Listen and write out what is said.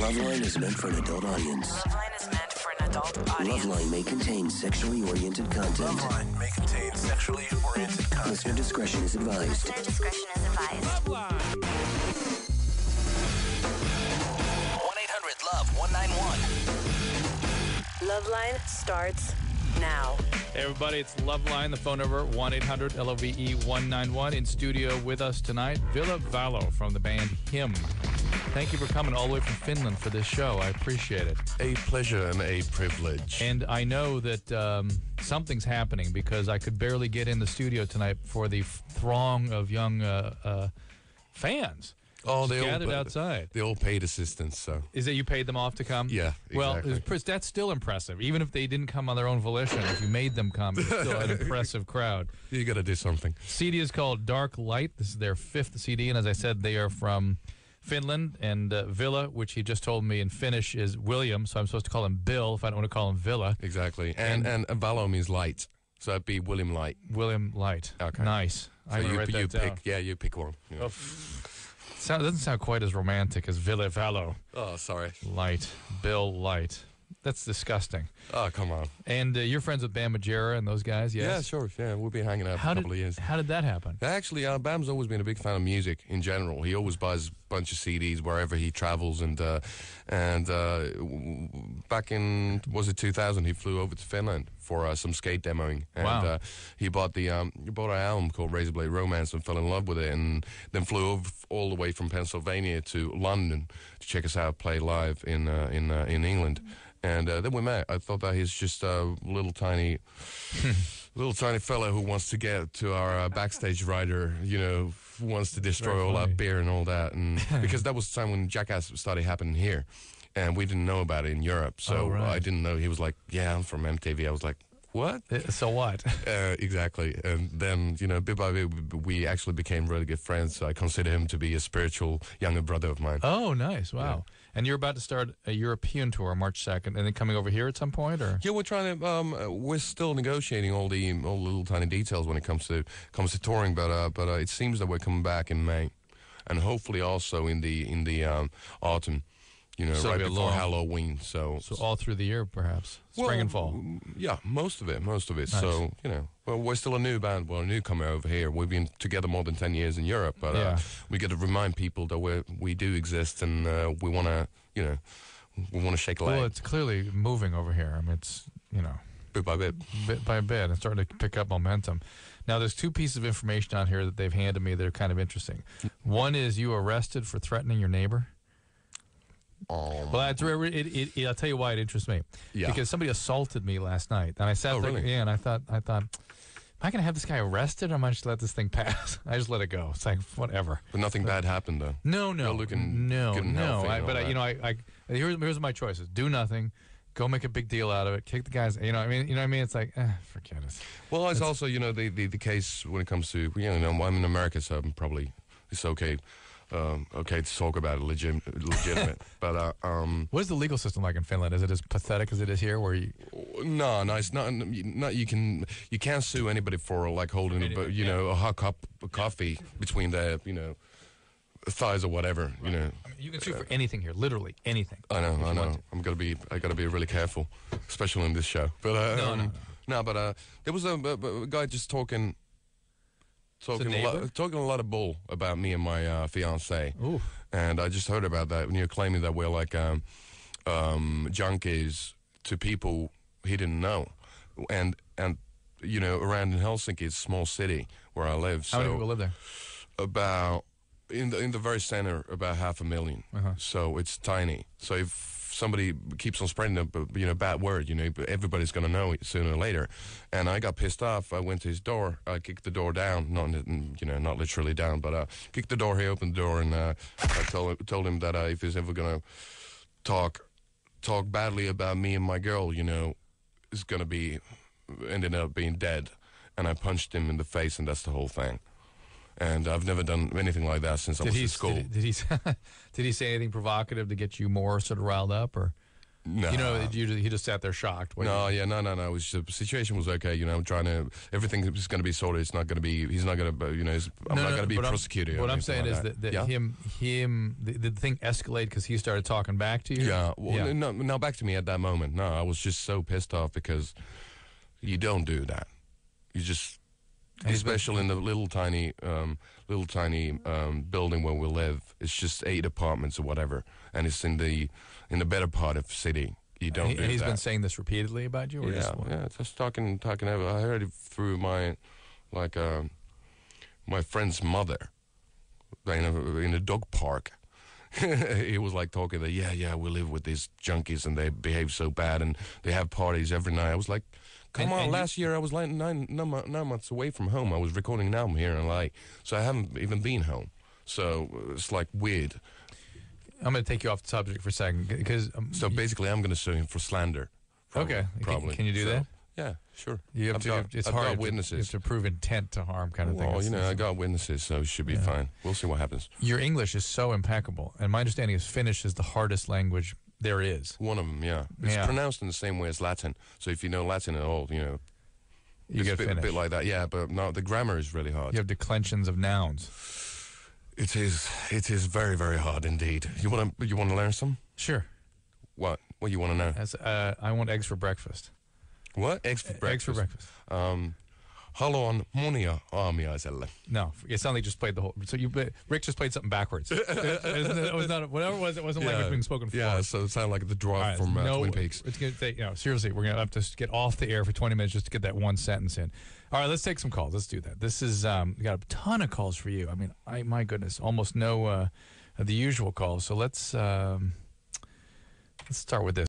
Loveline is meant for an adult audience. Loveline is meant for an adult audience. Loveline may contain sexually oriented content. Loveline may contain sexually oriented content. Listener discretion is advised. Listener discretion is advised. Loveline. 1-800-LOVE-191. Loveline starts now. Hey everybody, it's Loveline. The phone number 1-800-LOVE-191. In studio with us tonight, Ville Valo from the band Him. Thank you for coming all the way from Finland for this show. I appreciate it. A pleasure and a privilege. And I know that something's happening because I could barely get in the studio tonight for the throng of young fans. Oh, they gathered all outside. They all paid assistance, so. Is that you paid them off to come? Yeah, exactly. Well, that's still impressive. Even if they didn't come on their own volition, if you made them come, it's still an impressive crowd. You got to do something. CD is called Dark Light. This is their 5th CD, and as I said, they are from Finland, and Villa, which he just told me in Finnish is William, so I'm supposed to call him Bill if I don't want to call him Villa. Exactly. And Valo means light, so that'd be William Light. William Light. Okay. Nice. So I'm going to write that down. Pick, yeah, you pick one. Yeah. Oh, doesn't sound quite as romantic as Ville Valo. Oh, sorry. Light. Bill Light. That's disgusting. Oh, come on. And you're friends with Bam Margera and those guys, yes? Yeah, sure. Yeah, we'll be hanging out for a couple of years. How did that happen? Actually, Bam's always been a big fan of music in general. He always buys a bunch of CDs wherever he travels, and back in, was it 2000, he flew over to Finland for some skate demoing. And wow. He bought an album called Razor Blade Romance and fell in love with it, and then flew over all the way from Pennsylvania to London to check us out play live in England. And then we met. I thought that he's just a little tiny fellow who wants to get to our backstage rider, who wants to destroy all our beer and all that. And because that was the time when Jackass started happening here, and we didn't know about it in Europe. So I didn't know. He was like, yeah, I'm from MTV. I was like, what? So what? Exactly. And then, bit by bit, we actually became really good friends. So I consider him to be a spiritual younger brother of mine. Oh, nice. Wow. Yeah. And you're about to start a European tour March 2nd, and then coming over here at some point, or? Yeah, we're trying to. We're still negotiating all the little tiny details when it comes to touring. But it seems that we're coming back in May, and hopefully also in the autumn. So right before Halloween. So all through the year, perhaps spring and fall. Yeah, most of it. Nice. So we're still a new band. We're a newcomer over here. We've been together more than 10 years in Europe, but we got to remind people that we do exist, and we want to shake a leg. Well, it's clearly moving over here. I mean, it's bit by bit, it's starting to pick up momentum. Now, there's 2 pieces of information out here that they've handed me that are kind of interesting. One is you arrested for threatening your neighbor. Well, I'll tell you why it interests me. Yeah. Because somebody assaulted me last night, and I sat there, really? and I thought, am I going to have this guy arrested, or am I just let this thing pass? I just let it go. It's like whatever. But nothing bad happened, though. No. You're looking good and healthy. Here's my choices: do nothing, go make a big deal out of it, kick the guys. You know what I mean? It's like, forget it. Well, it's also the case when it comes to I'm in America, so it's okay. Okay to talk about it, legitimate. But what is the legal system like in Finland? Is it as pathetic as it is here, where you? No, it's not. You can't sue anybody for like holding a hot cup of coffee between their thighs or whatever. Right. I mean, you can sue for anything here, literally anything. I know. I gotta be really careful, especially in this show. But no. But there was a guy just talking a lot of bull about me and my fiance. Ooh. And I just heard about that when you're claiming that we're like junkies to people he didn't know, and around in Helsinki, it's a small city where I live. How many people live there? About in the very center, about 500,000. So it's tiny. So if somebody keeps on spreading a bad word, everybody's going to know it sooner or later. And I got pissed off. I went to his door. I kicked the door down, not literally down, but kicked the door. He opened the door, and I told him that if he's ever going to talk badly about me and my girl, is going to be ended up being dead. And I punched him in the face, and that's the whole thing. And I've never done anything like that since I was in school. Did he say anything provocative to get you more sort of riled up, or? No. You know, he just sat there shocked. No. It was, the situation was okay. You know, trying to, everything is going to be sorted. It's not going to be, he's not going to, you know, I'm not going to be prosecuted. What I'm saying is that yeah? the thing escalated because he started talking back to you? Yeah. Well, no, back to me at that moment. No, I was just so pissed off because you don't do that. You just, especially in the little tiny building where we live. It's just 8 apartments or whatever, and it's in the better part of the city. You don't do that. And he's been saying this repeatedly about you? Or Just talking over. I heard it through my friend's mother in a dog park. He was like talking that, we live with these junkies and they behave so bad and they have parties every night. I was like, come on, last year I was like 9 months away from home. I was recording an album here in LA, so I haven't even been home. So it's like weird. I'm going to take you off the subject for a second. So basically I'm going to sue him for slander. Probably. Can you do that? Yeah, sure. It's I've hard. got witnesses. You have to prove intent to harm kind of thing. Well, I got witnesses, so it should be fine. We'll see what happens. Your English is so impeccable, and my understanding is Finnish is the hardest language there is. One of them, yeah. It's pronounced in the same way as Latin. So if you know Latin at all, you get a bit like that. Yeah, but no, the grammar is really hard. You have declensions of nouns. It is very, very hard indeed. You want to learn some? Sure. What you want to know? I want eggs for breakfast. What? Eggs for breakfast? Eggs for breakfast. Haluan monia aamiaiselle. No, it sounded like you just played the whole. So Rick just played something backwards. It was not whatever it was. It wasn't language being spoken for. Yeah, so it sounded like the draw from Twin Peaks. It's gonna take. Seriously, we're gonna have to get off the air for 20 minutes just to get that one sentence in. All right, let's take some calls. Let's do that. This is we got a ton of calls for you. I mean, my goodness, almost no of the usual calls. So let's start with this.